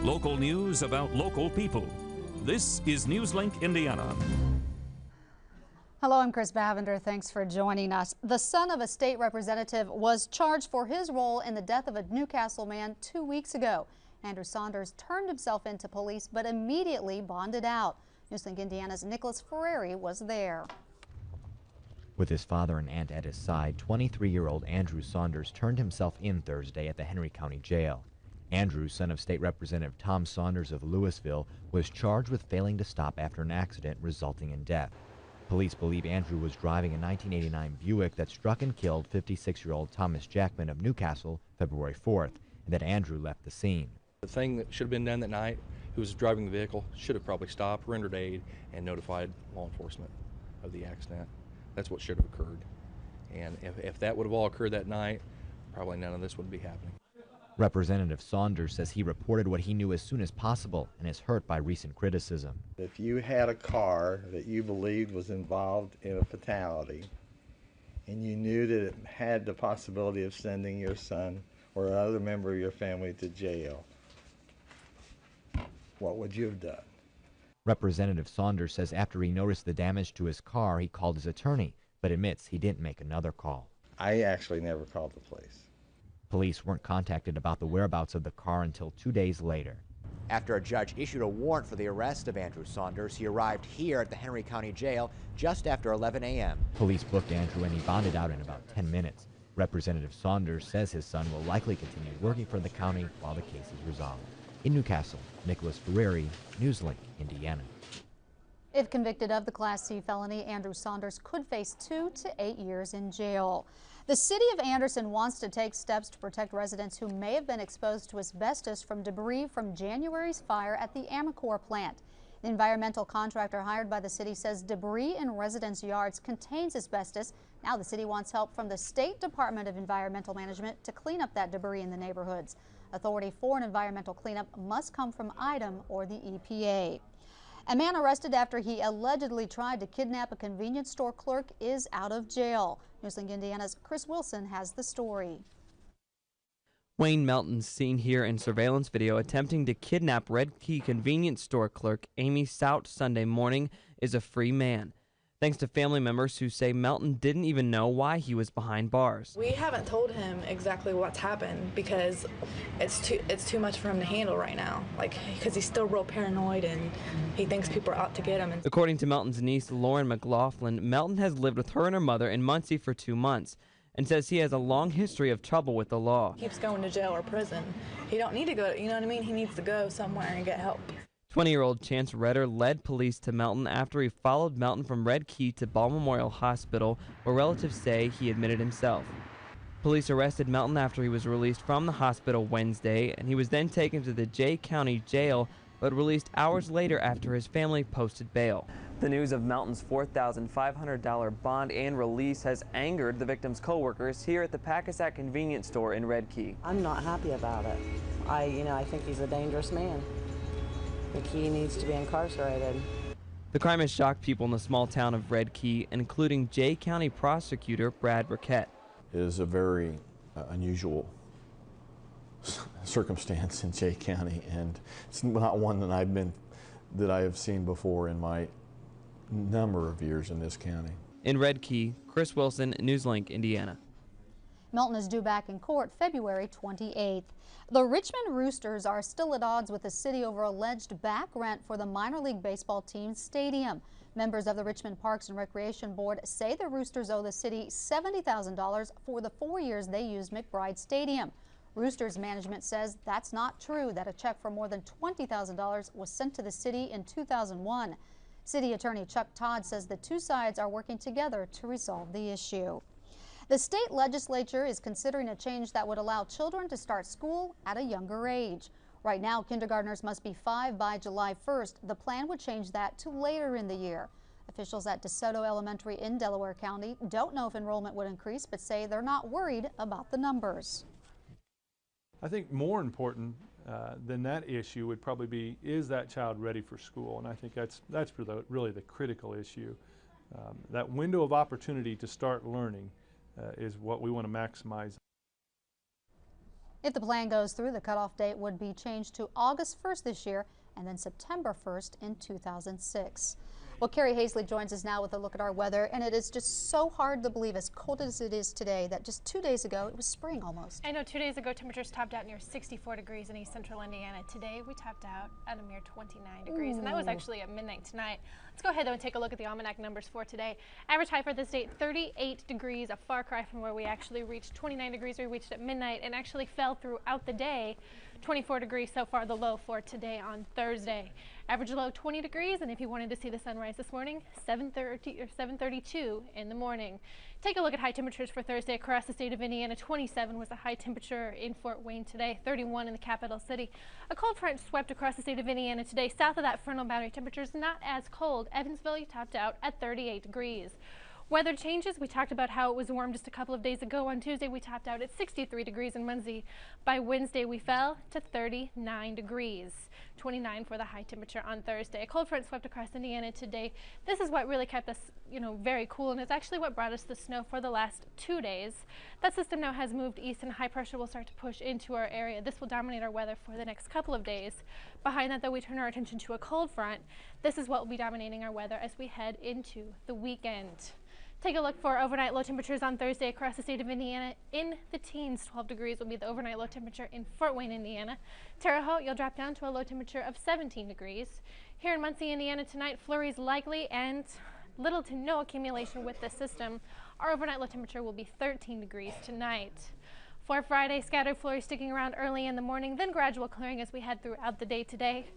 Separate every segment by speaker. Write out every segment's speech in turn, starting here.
Speaker 1: Local news about local people. This is Newslink, Indiana.
Speaker 2: Hello, I'm Chris Bavender. Thanks for joining us. The son of a state representative was charged for his role in the death of a Newcastle man 2 weeks ago. Andrew Saunders turned himself into police but immediately bonded out. Newslink, Indiana's Nicholas Ferreri was there.
Speaker 3: With his father and aunt at his side, 23-year-old Andrew Saunders turned himself in Thursday at the Henry County Jail. Andrew, son of State Representative Tom Saunders of Louisville, was charged with failing to stop after an accident resulting in death. Police believe Andrew was driving a 1989 Buick that struck and killed 56-year-old Thomas Jackman of Newcastle February 4th, and that Andrew left the scene.
Speaker 4: The thing that should have been done that night, who was driving the vehicle, should have probably stopped, rendered aid, and notified law enforcement of the accident. That's what should have occurred. And if that would have all occurred that night, probably none of this would be happening.
Speaker 3: Representative Saunders says he reported what he knew as soon as possible and is hurt by recent criticism.
Speaker 5: If you had a car that you believed was involved in a fatality and you knew that it had the possibility of sending your son or another member of your family to jail, what would you have done?
Speaker 3: Representative Saunders says after he noticed the damage to his car, he called his attorney, but admits he didn't make another call.
Speaker 5: I actually never called the police.
Speaker 3: Police weren't contacted about the whereabouts of the car until 2 days later.
Speaker 6: After a judge issued a warrant for the arrest of Andrew Saunders, he arrived here at the Henry County Jail just after 11 a.m.
Speaker 3: Police booked Andrew and he bonded out in about 10 minutes. Representative Saunders says his son will likely continue working for the county while the case is resolved. In Newcastle, Nicholas Ferreri, Newslink, Indiana.
Speaker 2: If convicted of the Class C felony, Andrew Saunders could face 2 to 8 years in jail. The city of Anderson wants to take steps to protect residents who may have been exposed to asbestos from debris from January's fire at the AMACOR plant. The environmental contractor hired by the city says debris in residents' yards contains asbestos. Now the city wants help from the State Department of Environmental Management to clean up that debris in the neighborhoods. Authority for an environmental cleanup must come from IDEM or the EPA. A man arrested after he allegedly tried to kidnap a convenience store clerk is out of jail. Newslink, Indiana's Chris Wilson has the story.
Speaker 7: Wayne Melton, seen here in surveillance video attempting to kidnap Redkey convenience store clerk Amy Stout Sunday morning, is a free man. Thanks to family members who say Melton didn't even know why he was behind bars.
Speaker 8: We haven't told him exactly what's happened because it's too much for him to handle right now. Because he's still real paranoid and he thinks people are out to get him.
Speaker 7: According to Melton's niece, Lauren McLaughlin, Melton has lived with her and her mother in Muncie for 2 months and says he has a long history of trouble with the law.
Speaker 8: He keeps going to jail or prison. He don't need to go, you know what I mean? He needs to go somewhere and get help.
Speaker 7: 20-year-old Chance Redder led police to Melton after he followed Melton from Redkey to Ball Memorial Hospital, where relatives say he admitted himself. Police arrested Melton after he was released from the hospital Wednesday, and he was then taken to the Jay County Jail, but released hours later after his family posted bail. The news of Melton's $4,500 bond and release has angered the victim's co-workers here at the Packasack convenience store in Redkey.
Speaker 9: I'm not happy about it. I think he's a dangerous man. I think he needs to be incarcerated.
Speaker 7: The crime has shocked people in the small town of Redkey, including Jay County prosecutor Brad Burkett.
Speaker 10: It is a very unusual circumstance in Jay County, and it's not one that I have seen before in my number of years in this county.
Speaker 7: In Redkey, Chris Wilson, Newslink, Indiana.
Speaker 2: Melton is due back in court February 28th. The Richmond Roosters are still at odds with the city over alleged back rent for the minor league baseball team's stadium. Members of the Richmond Parks and Recreation Board say the Roosters owe the city $70,000 for the 4 years they used McBride Stadium. Roosters management says that's not true, that a check for more than $20,000 was sent to the city in 2001. City Attorney Chuck Todd says the two sides are working together to resolve the issue. The state legislature is considering a change that would allow children to start school at a younger age. Right now, kindergartners must be 5 by July 1st. The plan would change that to later in the year. Officials at DeSoto Elementary in Delaware County don't know if enrollment would increase, but say they're not worried about the numbers.
Speaker 11: I think more important than that issue would probably be, is that child ready for school? And I think that's really the critical issue. That window of opportunity to start learning is what we want to maximize.
Speaker 2: If the plan goes through, the cutoff date would be changed to August 1st this year and then September 1st in 2006. Well, Carrie Hazley joins us now with a look at our weather, and it is just so hard to believe, as cold as it is today, that just 2 days ago it was spring almost.
Speaker 12: I know 2 days ago temperatures topped out near 64 degrees in east central Indiana. Today we topped out at a mere 29 degrees, and that was actually at midnight tonight. Let's go ahead though and take a look at the almanac numbers for today. Average high for this date, 38 degrees, a far cry from where we actually reached 29 degrees. We reached at midnight and actually fell throughout the day. 24 degrees so far, the low for today on Thursday. Average low 20 degrees, and if you wanted to see the sunrise this morning, 7:30 or 7:32 in the morning. Take a look at high temperatures for Thursday across the state of Indiana. 27 was the high temperature in Fort Wayne today, 31 in the capital city. A cold front swept across the state of Indiana today. South of that frontal boundary, temperatures not as cold. Evansville topped out at 38 degrees. Weather changes. We talked about how it was warm just a couple of days ago. On Tuesday, we topped out at 63 degrees in Muncie. By Wednesday, we fell to 39 degrees. 29 for the high temperature on Thursday. A cold front swept across Indiana today. This is what really kept us, very cool, and it's actually what brought us the snow for the last 2 days. That system now has moved east, and high pressure will start to push into our area. This will dominate our weather for the next couple of days. Behind that, though, we turn our attention to a cold front. This is what will be dominating our weather as we head into the weekend. Take a look for overnight low temperatures on Thursday across the state of Indiana. In the teens, 12 degrees will be the overnight low temperature in Fort Wayne, Indiana. Terre Haute, you'll drop down to a low temperature of 17 degrees. Here in Muncie, Indiana tonight, flurries likely and little to no accumulation with the system. Our overnight low temperature will be 13 degrees tonight. For Friday, scattered flurries sticking around early in the morning, then gradual clearing as we head throughout the day today.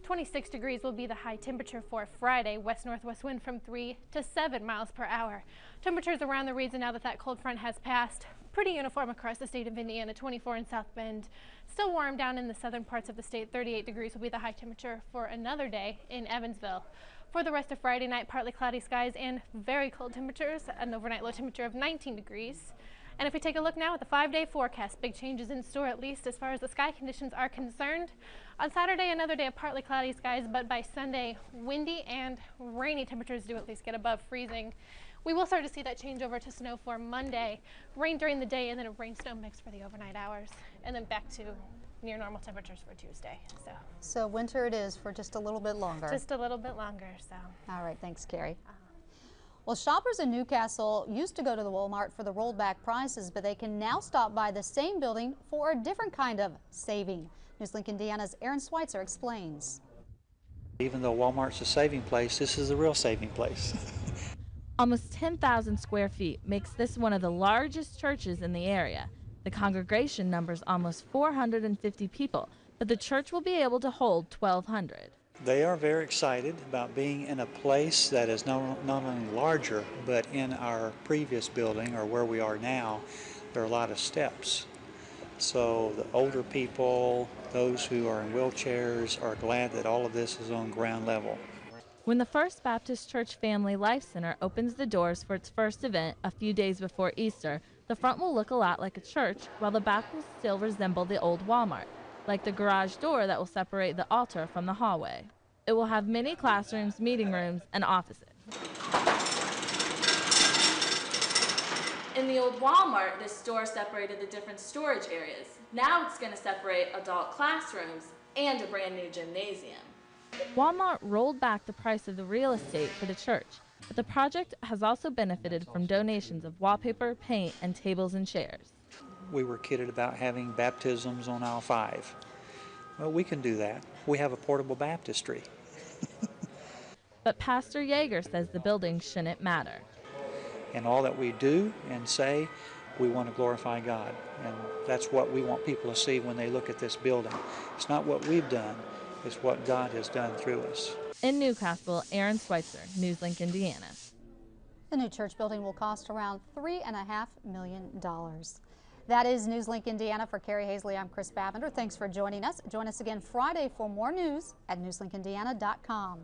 Speaker 12: 26 degrees will be the high temperature for Friday. West-northwest wind from 3 to 7 miles per hour. Temperatures around the region now that cold front has passed. Pretty uniform across the state of Indiana. 24 in South Bend. Still warm down in the southern parts of the state. 38 degrees will be the high temperature for another day in Evansville. For the rest of Friday night, partly cloudy skies and very cold temperatures. An overnight low temperature of 19 degrees. And if we take a look now at the 5-day forecast, big changes in store, at least as far as the sky conditions are concerned. On Saturday, another day of partly cloudy skies, but by Sunday, windy and rainy temperatures do at least get above freezing. We will start to see that change over to snow for Monday. Rain during the day and then a rain-snow mix for the overnight hours. And then back to near normal temperatures for Tuesday.
Speaker 2: So winter it is for just a little bit longer.
Speaker 12: Just a little bit longer, so.
Speaker 2: All right, thanks, Carrie. Well, shoppers in Newcastle used to go to the Wal-Mart for the rolled back prices, but they can now stop by the same building for a different kind of saving. Newslink Indiana's Aaron Schweitzer explains.
Speaker 13: Even though Walmart's a saving place, this is a real saving place.
Speaker 14: Almost 10,000 square feet makes this one of the largest churches in the area. The congregation numbers almost 450 people, but the church will be able to hold 1,200.
Speaker 13: They are very excited about being in a place that is not only larger, but in our previous building, or where we are now, there are a lot of steps. So the older people, those who are in wheelchairs, are glad that all of this is on ground level.
Speaker 14: When the First Baptist Church Family Life Center opens the doors for its first event a few days before Easter, the front will look a lot like a church, while the back will still resemble the old Walmart, like the garage door that will separate the altar from the hallway. It will have many classrooms, meeting rooms, and offices. In the old Walmart, this store separated the different storage areas. Now it's going to separate adult classrooms and a brand new gymnasium. Walmart rolled back the price of the real estate for the church, but the project has also benefited from donations of wallpaper, paint, and tables and chairs.
Speaker 13: We were kidded about having baptisms on aisle 5. Well, we can do that. We have a portable baptistry.
Speaker 14: But Pastor Yeager says the building shouldn't matter.
Speaker 13: And all that we do and say, we want to glorify God. And that's what we want people to see when they look at this building. It's not what we've done, it's what God has done through us.
Speaker 14: In Newcastle, Aaron Schweitzer, Newslink, Indiana.
Speaker 2: The new church building will cost around $3.5 million. That is Newslink Indiana. For Carrie Hazley, I'm Chris Bavender. Thanks for joining us. Join us again Friday for more news at newslinkindiana.com.